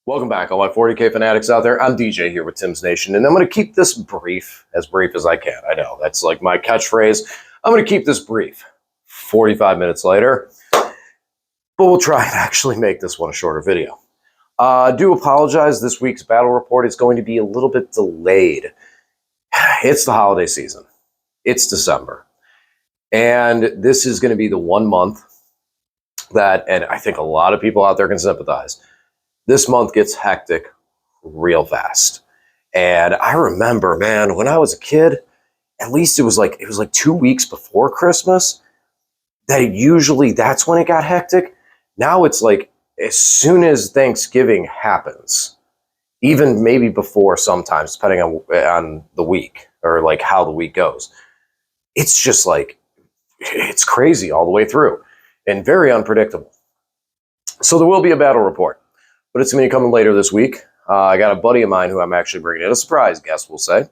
Welcome back, all my 40K fanatics out there. I'm DJ here with Tim's Nation, and I'm going to keep this brief as I can. I know, that's like my catchphrase. I'm going to keep this brief. 45 minutes later, but we'll try and actually make this one a shorter video. I do apologize, this week's battle report is going to be a little bit delayed. It's the holiday season. It's December. And this is going to be the 1 month that, and I think a lot of people out there can sympathize, this month gets hectic real fast. And I remember, man, when I was a kid, at least it was like 2 weeks before Christmas, that's when it got hectic. Now it's like as soon as Thanksgiving happens, even maybe before sometimes, depending on the week or like how the week goes, it's just like, it's crazy all the way through and very unpredictable. So there will be a battle report, but it's going to be coming later this week. I got a buddy of mine who I'm actually bringing in, a surprise guest, we'll say,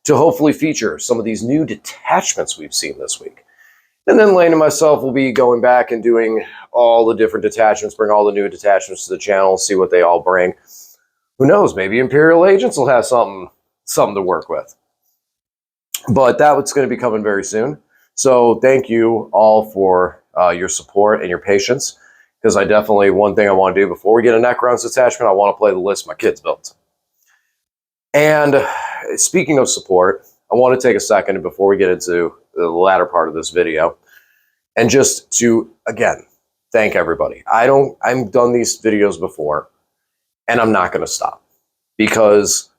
to hopefully feature some of these new detachments we've seen this week. And then Lane and myself will be going back and doing all the different detachments, bring all the new detachments to the channel, see what they all bring. Who knows, maybe Imperial Agents will have something to work with. But that's going to be coming very soon. So thank you all for your support and your patience. Because I definitely, one thing I want to do before we get a Necrons detachment, I want to play the list my kids built. And speaking of support, I want to take a second before we get into the latter part of this video, and just to, again, thank everybody. I've done these videos before, and I'm not going to stop. Because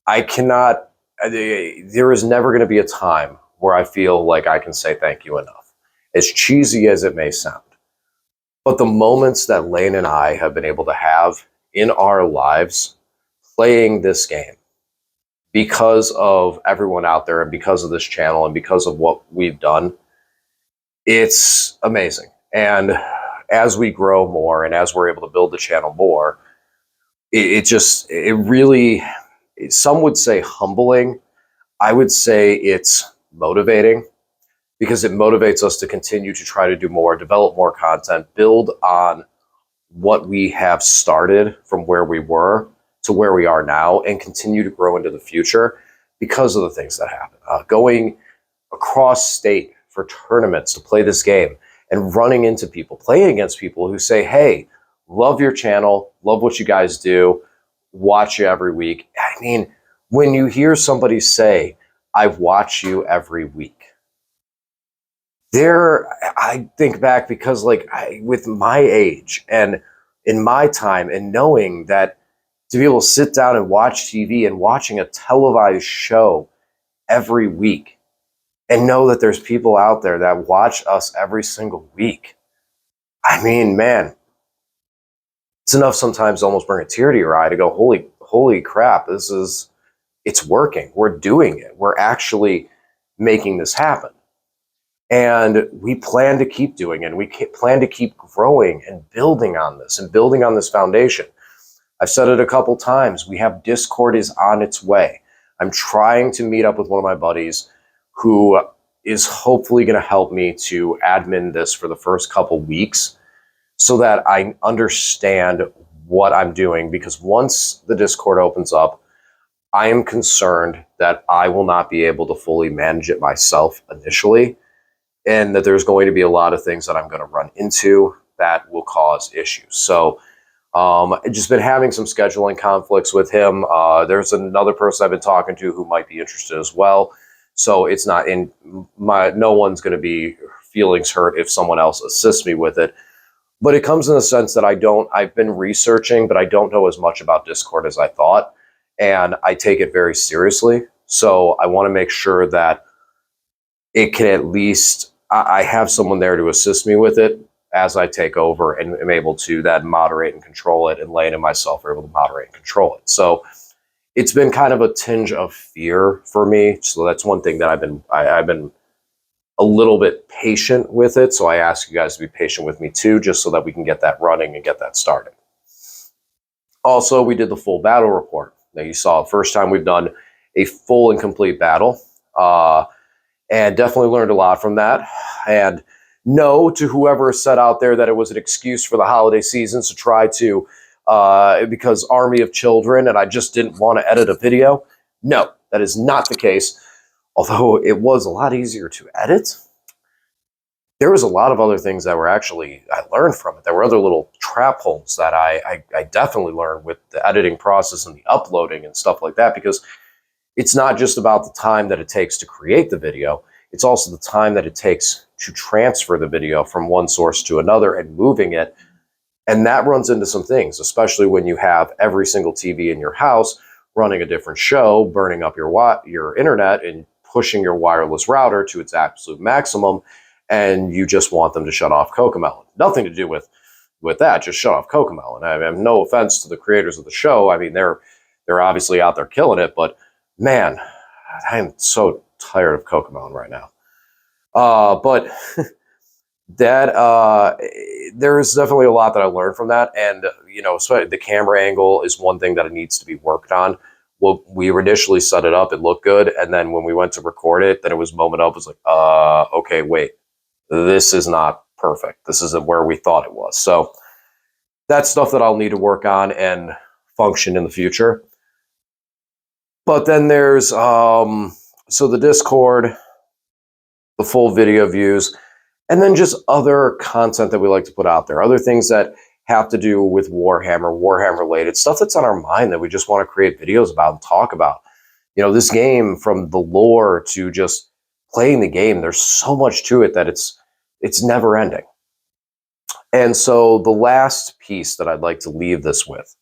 I cannot, there is never going to be a time where I feel like I can say thank you enough. As cheesy as it may sound. But the moments that Lane and I have been able to have in our lives playing this game because of everyone out there and because of this channel and because of what we've done, it's amazing. And as we grow more and as we're able to build the channel more, it really, some would say humbling. I would say it's motivating. Because it motivates us to continue to try to do more, develop more content, build on what we have started from where we were to where we are now, and continue to grow into the future because of the things that happen. Going across state for tournaments to play this game and running into people, playing against people who say, hey, love your channel, love what you guys do, watch you every week. I mean, when you hear somebody say, I've watched you every week, I think back because with my age and in my time and knowing that to be able to sit down and watch TV and watching a televised show every week and know that there's people out there that watch us every single week. I mean, man, it's enough sometimes to almost bring a tear to your eye to go, holy crap, it's working. We're doing it. We're actually making this happen. And we plan to keep doing it. And we plan to keep growing and building on this foundation. I've said it a couple times. We have Discord is on its way. I'm trying to meet up with one of my buddies who is hopefully going to help me to admin this for the first couple weeks so that I understand what I'm doing. Because once the Discord opens up, I am concerned that I will not be able to fully manage it myself initially. And that there's going to be a lot of things that I'm going to run into that will cause issues. So I've just been having some scheduling conflicts with him. There's another person I've been talking to who might be interested as well. So it's not in no one's going to be feelings hurt if someone else assists me with it. But it comes in the sense that I've been researching, but I don't know as much about Discord as I thought. And I take it very seriously. So I want to make sure that it can at least, I have someone there to assist me with it as I take over and am able to then moderate and control it, and Lane and myself are able to moderate and control it. So it's been kind of a tinge of fear for me. So that's one thing that I've been a little bit patient with it. So I ask you guys to be patient with me too, just so that we can get that running and get that started. Also, we did the full battle report. Now you saw the first time we've done a full and complete battle. And definitely learned a lot from that. And no to whoever said out there that it was an excuse for the holiday seasons to try to because army of children and I just didn't want to edit a video. No, that is not the case. Although it was a lot easier to edit, there was a lot of other things that were actually, I learned from it. There were other little trap holes that I definitely learned with the editing process and the uploading and stuff like that, because it's not just about the time that it takes to create the video. It's also the time that it takes to transfer the video from one source to another and moving it. And that runs into some things, especially when you have every single TV in your house running a different show, burning up your internet and pushing your wireless router to its absolute maximum, and you just want them to shut off Cocomelon. Nothing to do with that, just shut off Cocomelon. I have no offense to the creators of the show. I mean, they're obviously out there killing it, but man, I'm so tired of Cocomelon right now. But that there is definitely a lot that I learned from that, and so the camera angle is one thing that it needs to be worked on. Well, we initially set it up, it looked good, and then when we went to record it, then it was moment up. It was like, okay, wait, this is not perfect. This isn't where we thought it was. So that's stuff that I'll need to work on and function in the future. But then there's so the Discord, the full video views, and then just other content that we like to put out there, other things that have to do with Warhammer related stuff that's on our mind that we just want to create videos about and talk about. This game, from the lore to just playing the game, there's so much to it that it's never ending. And so the last piece that I'd like to leave this with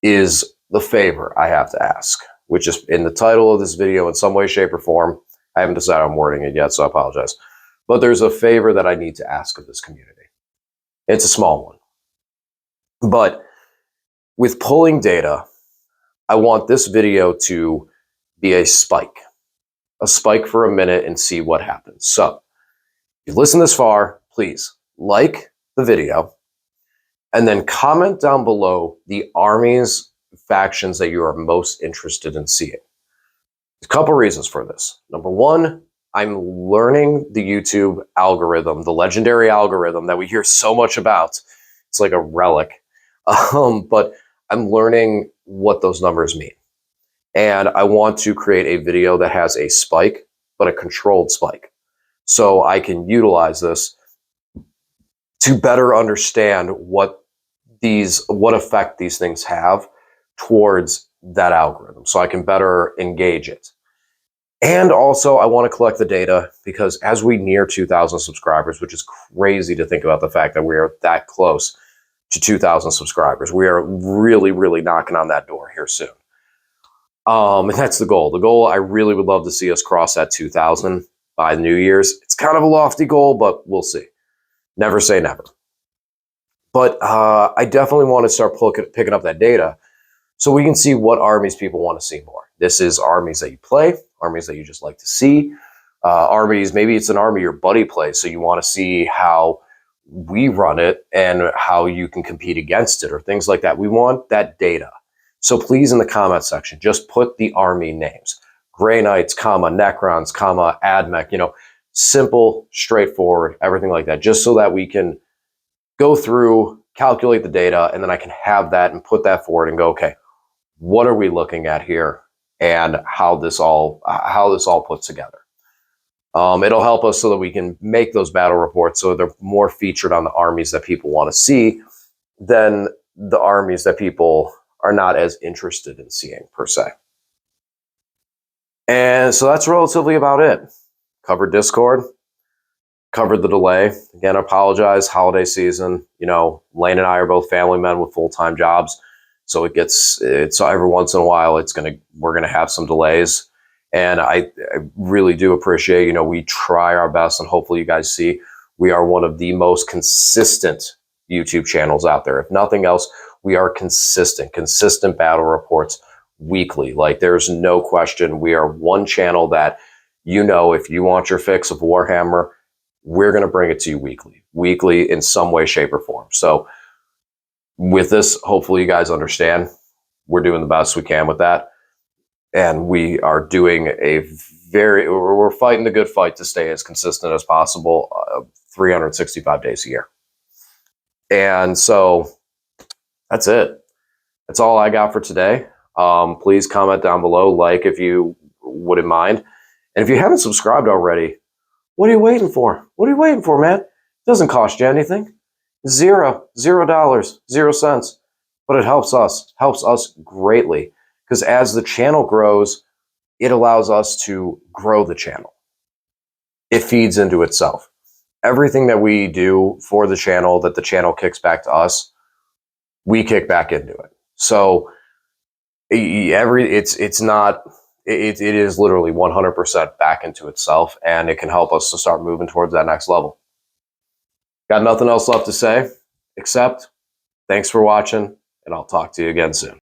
is the favor I have to ask, which is in the title of this video in some way, shape, or form. I haven't decided on wording it yet, so I apologize. But there's a favor that I need to ask of this community. It's a small one. But with pulling data, I want this video to be a spike for a minute and see what happens. So if you listen this far, please like the video and then comment down below the armies, factions that you are most interested in seeing. A couple reasons for this. Number one, I'm learning the YouTube algorithm, the legendary algorithm that we hear so much about. It's like a relic. But I'm learning what those numbers mean. And I want to create a video that has a spike, but a controlled spike. So I can utilize this to better understand what effect these things have towards that algorithm. So I can better engage it. And also, I want to collect the data because as we near 2,000 subscribers, which is crazy to think about the fact that we are that close to 2,000 subscribers. We are really, really knocking on that door here soon. And that's the goal. The goal, I really would love to see us cross that 2,000 by New Year's. It's kind of a lofty goal, but we'll see. Never say never. But I definitely want to start picking up that data so we can see what armies people want to see more. This is armies that you play, armies that you just like to see, armies, maybe it's an army your buddy plays, so you want to see how we run it and how you can compete against it or things like that. We want that data. So please, in the comment section, just put the army names. Grey Knights, Necrons, Admech, simple, straightforward, everything like that, just so that we can go through, calculate the data, and then I can have that and put that forward and go, okay, what are we looking at here and how this all puts together. It'll help us so that we can make those battle reports so they're more featured on the armies that people want to see than the armies that people are not as interested in seeing per se. And so that's relatively about it. Covered Discord, covered the delay. Again, I apologize, holiday season. Lane and I are both family men with full-time jobs. So it's every once in a while we're gonna have some delays. And I really do appreciate, we try our best, and hopefully you guys see we are one of the most consistent YouTube channels out there. If nothing else, we are consistent battle reports weekly. Like, there's no question. We are one channel that, if you want your fix of Warhammer, we're going to bring it to you weekly in some way, shape, or form. So with this, hopefully you guys understand we're doing the best we can with that. And we are doing we're fighting the good fight to stay as consistent as possible 365 days a year. And so that's it. That's all I got for today. Please comment down below, like if you wouldn't mind. And if you haven't subscribed already, what are you waiting for? What are you waiting for, man? It doesn't cost you anything. $0, 0 cents. But it helps us greatly. Because as the channel grows, it allows us to grow the channel. It feeds into itself. Everything that we do for the channel, that the channel kicks back to us, we kick back into it. So it is literally 100% back into itself, and it can help us to start moving towards that next level. Got nothing else left to say except thanks for watching, and I'll talk to you again soon.